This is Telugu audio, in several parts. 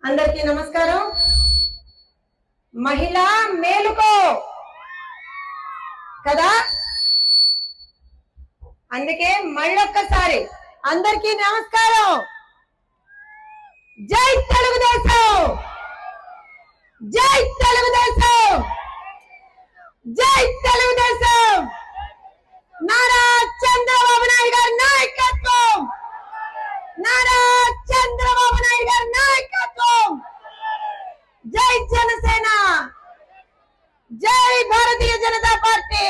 అందరికీ నమస్కారం. మహిళా మేలుకో కదా, అందుకే మళ్ళొక్కసారి అందరికీ నమస్కారం. జై తెలుగుదేశం, జై తెలుగుదేశం, జై తెలుగుదేశం. నారా చంద్రబాబు నాయుడు గారి నాయకత్వం, నారా చంద్రబాబు నాయుడు గారి నాయకత్వం. జై జనసేన, జై భారతీయ జనతా పార్టీ.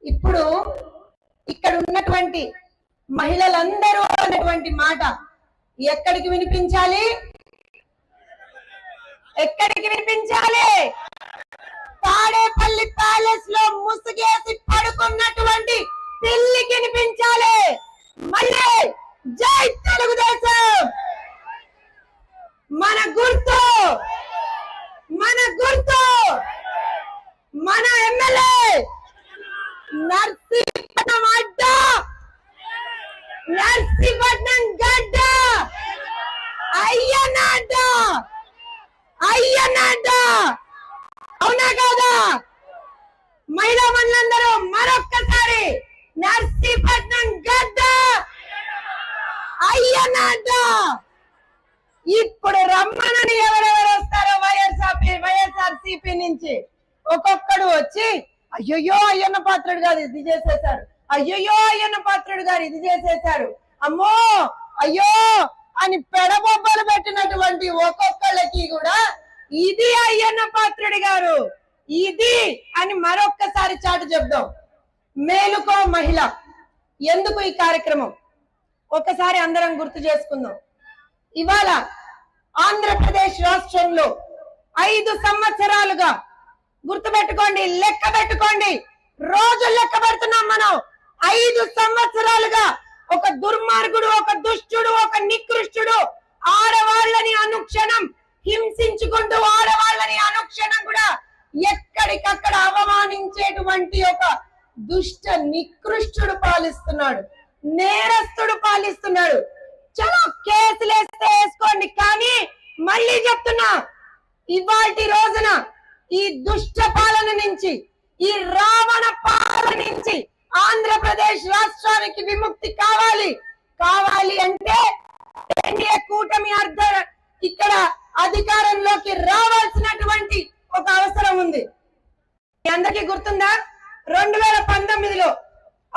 ఇప్పుడు ఇక్కడ ఉన్నటువంటి మహిళలందరూ అన్నటువంటి మాట ఎక్కడికి వినిపించాలి? ఎక్కడికి వినిపించాలి? తాడేపల్లి ప్యాలెస్ లో ముసుగేసి పడుకున్నటువంటి పిల్లికి వినిపించాలి. మళ్ళీ జై తెలుగుదేశం. మన గుర్తు, మన గుర్తు, మన ఎమ్మెల్యే నర్సీపట్నం అడ్డ, నర్సీపట్నం గడ్డ, అయ్యనాడ, అయ్యనాడ. అవునా కాదా? మహిళా మనులందరూ మరొక్కసారి నర్సీపట్నం గడ్డ, అయ్యనాడ. ఇప్పుడు రమ్మనని ఎవరెవరు వస్తారో వైఎస్ఆర్సీపీ నుంచి ఒక్కొక్కడు వచ్చి అయ్యయ్యో అయ్యన్న పాత్రుడు గారు ఇది చేసేశారు, అయ్యయ్యో అయ్యన్న పాత్రుడు గారు ఇది చేసేశారు, అమ్మో అయ్యో అని పెడబొబ్బలు పెట్టినటువంటి ఒక్కొక్కళ్ళకి కూడా ఇది అయ్యన్న పాత్రుడి గారు ఇది అని మరొక్కసారి చాటు చెప్దాం. మేలుకో మహిళ. ఎందుకు ఈ కార్యక్రమం ఒకసారి అందరం గుర్తు చేసుకుందాం. ఇవాళ ఆంధ్రప్రదేశ్ రాష్ట్రంలో 5 సంవత్సరాలుగా గుర్తుపెట్టుకోండి, లెక్క పెట్టుకోండి, రోజు లెక్క పెడుతున్నాం మనం. 5 సంవత్సరాలుగా ఒక దుర్మార్గుడు, ఒక దుష్టుడు, ఒక నికృష్టుడు ఆడవాళ్ళని అనుక్షణం హింసించుకుంటూ, ఆడవాళ్ళని అనుక్షణం కూడా ఎక్కడికక్కడ అవమానించేటువంటి ఒక దుష్ట నికృష్టుడు పాలిస్తున్నాడు, నేరస్తుడు పాలిస్తున్నాడు. చలో కేసులు వేస్తే వేసుకోండి, కానీ మళ్ళీ చెప్తున్నా, ఇవాల్టి రోజున ఈ దుష్ట పాలన నుంచి, ఈ రావణ పాలన నుంచి ఆంధ్రప్రదేశ్ రాష్ట్రానికి విముక్తి కావాలి. కావాలి అంటే ఎన్డీఏ కూటమి ఇక్కడ అధికారంలోకి రావాల్సినటువంటి ఒక అవసరం ఉంది. మీ అందరికీ గుర్తుందా? 2019లో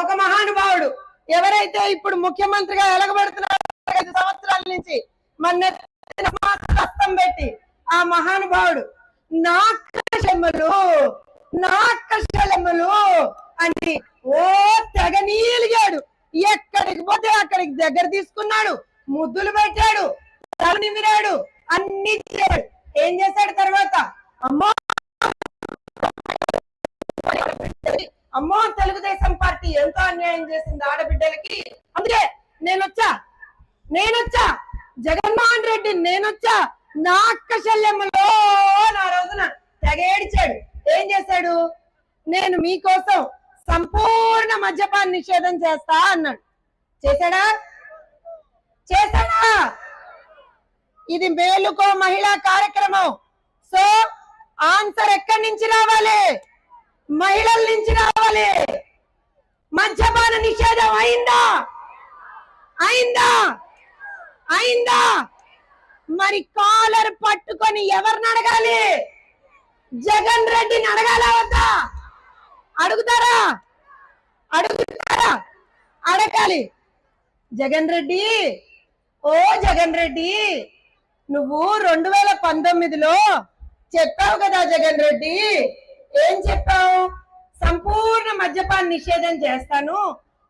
ఒక మహానుభావుడు, ఎవరైతే ఇప్పుడు ముఖ్యమంత్రిగా ఎలగబడుతున్నారు 5 సంవత్సరాల నుంచి, మన హస్తం పెట్టి ఆ మహానుభావుడు నా కషములు, నా కషములు అని ఓ తెగ నీలిగాడు. ఎక్కడికి పోతే అక్కడికి దగ్గర తీసుకున్నాడు, ముద్దులు పెట్టాడు, తలని విరాడు, అన్ని చేశాడు. ఏం చేశాడు తర్వాత? అమ్మో అమ్మో తెలుగుదేశం పార్టీ ఎంతో అన్యాయం చేసింది ఆడబిడ్డలకి, అందుకే నేనొచ్చా జగన్మోహన్ రెడ్డి నేనొచ్చా నా అక్క శల్యమ్మలో నా రోజున తెగేడిచాడు. ఏం చేశాడు? నేను మీకోసం సంపూర్ణ మద్యపాన నిషేధం చేస్తా అన్నాడు. చేశాడా? చేశాడా? ఇది మేలుకో మహిళా కార్యక్రమం. సో ఆన్సర్ ఎక్కడి నుంచి రావాలి? మహిళల నుంచి రావాలి. మద్యపాన నిషేధం అయిందా? అయిందా? అయిందా? మరి కాలర్ పట్టుకొని ఎవరిని అడగాలి? జగన్ రెడ్డిని అడగాలా వద్దా? అడుగుతారా? అడుగుతారా? అడగాలి. జగన్ రెడ్డి, ఓ జగన్ రెడ్డి, నువ్వు 2019లో చెప్పావు కదా జగన్ రెడ్డి, ఏం చెప్పావు? సంపూర్ణ మద్యపాన నిషేధం చేస్తాను,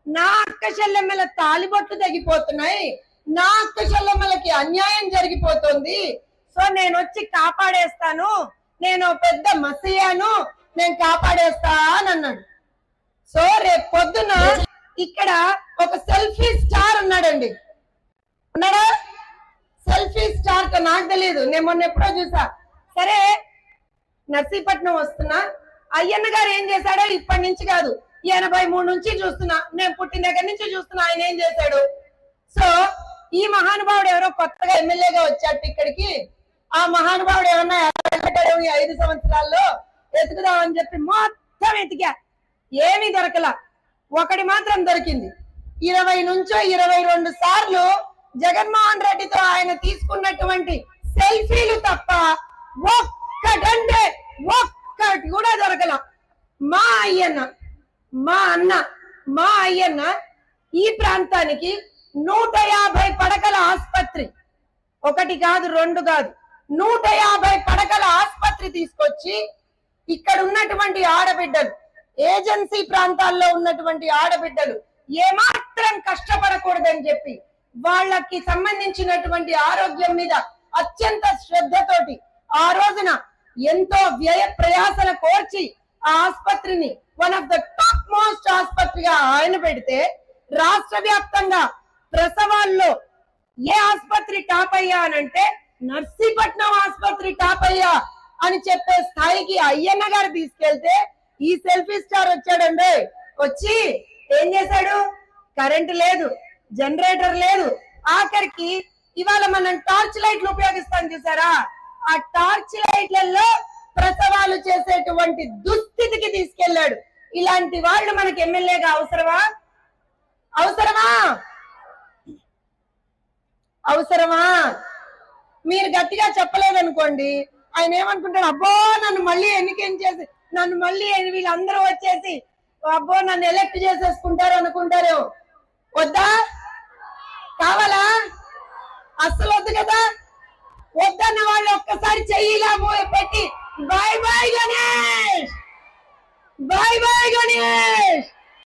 నా అక్క చెల్లెమ్మల తాలిబొట్లు తగ్గిపోతున్నాయి, నా అక్క చెల్లెమ్మలకి అన్యాయం జరిగిపోతుంది, సో నేను వచ్చి కాపాడేస్తాను, నేను పెద్ద మసీయాను, నేను కాపాడేస్తా అని అన్నాడు. సో రేపు పొద్దున ఇక్కడ ఒక సెల్ఫీ స్టార్ ఉన్నాడండి, ఉన్నాడా? సెల్ఫీ స్టార్ నాకు తెలియదు, నేను మొన్న ఎప్పుడో చూసా. సరే నర్సీపట్నం వస్తున్నా, అయ్యన్న గారు ఏం చేశాడో ఇప్పటి నుంచి కాదు 83 నుంచి చూస్తున్నా, నేను పుట్టిన దగ్గర నుంచి చూస్తున్నా ఆయన ఏం చేశాడు. సో ఈ మహానుభావుడు ఎవరో కొత్తగా ఎమ్మెల్యేగా వచ్చాడు ఇక్కడికి. ఆ మహానుభావుడు ఏమన్నా 5 సంవత్సరాల్లో ఎతుకుదామని చెప్పి మొత్తం ఎతికా, ఏమీ దొరకలా. ఒకటి మాత్రం దొరికింది. 20 నుంచో 22 సార్లు జగన్మోహన్ రెడ్డితో ఆయన తీసుకున్నటువంటి సెల్ఫీలు తప్ప ఒక్కటంటే ఒక్కటి కూడా దొరకల. మా అయ్యన్న, మా అన్న, మా అయ్యన్న ఈ ప్రాంతానికి 150 పడకల ఆసుపత్రి, ఒకటి కాదు రెండు కాదు, 150 పడకల ఆసుపత్రి తీసుకొచ్చి ఇక్కడ ఉన్నటువంటి ఆడబిడ్డలు, ఏజెన్సీ ప్రాంతాల్లో ఉన్నటువంటి ఆడబిడ్డలు ఏమాత్రం కష్టపడకూడదని చెప్పి వాళ్ళకి సంబంధించినటువంటి ఆరోగ్యం మీద అత్యంత శ్రద్ధతోటి ఆ రోజున ఎంతో వ్యయ ప్రయాసల కోర్చి ఆ ఆసుపత్రిని one of the top most ఆసుపత్రిగా ఆయన పెడితే, రాష్ట్ర వ్యాప్తంగా ప్రసవాల్లో ఏ ఆసుపత్రి టాప్ అయ్యా అనంటే నర్సీపట్నం ఆసుపత్రి టాప్ అయ్యా అని చెప్పే స్థాయికి అయ్యన్న గారు తీసుకెళ్తే ఈ సెల్ఫీ స్టార్ వచ్చాడండి. వచ్చి ఏం చేశాడు? కరెంట్ లేదు, జనరేటర్ లేదు, ఆఖరికి ఇవాళ మనం టార్చ్ లైట్లు ఉపయోగిస్తాం చూసారా, ఆ టార్చ్ లైట్లలో ప్రసవాలు చేసేటువంటి దుస్థితికి తీసుకెళ్లాడు. ఇలాంటి వాళ్ళు మనకి ఎమ్మెల్యేగా అవసరమా? అవసరమా? అవసరమా? మీరు గట్టిగా చెప్పలేదనుకోండి, ఆయన ఏమనుకుంటాడు, అబ్బో నన్ను మళ్ళీ ఎన్నికేం చేసి, నన్ను మళ్ళీ వీళ్ళందరూ వచ్చేసి అబ్బో నన్ను ఎలక్ట్ చేసేసుకుంటారు అనుకుంటారు. వద్దా? కావాలా? అస్సలు వద్దు కదా. వద్దన్న వాళ్ళు ఒక్కసారి చెయ్యిలా పెట్టి bye bye Ganesh, bye bye Ganesh.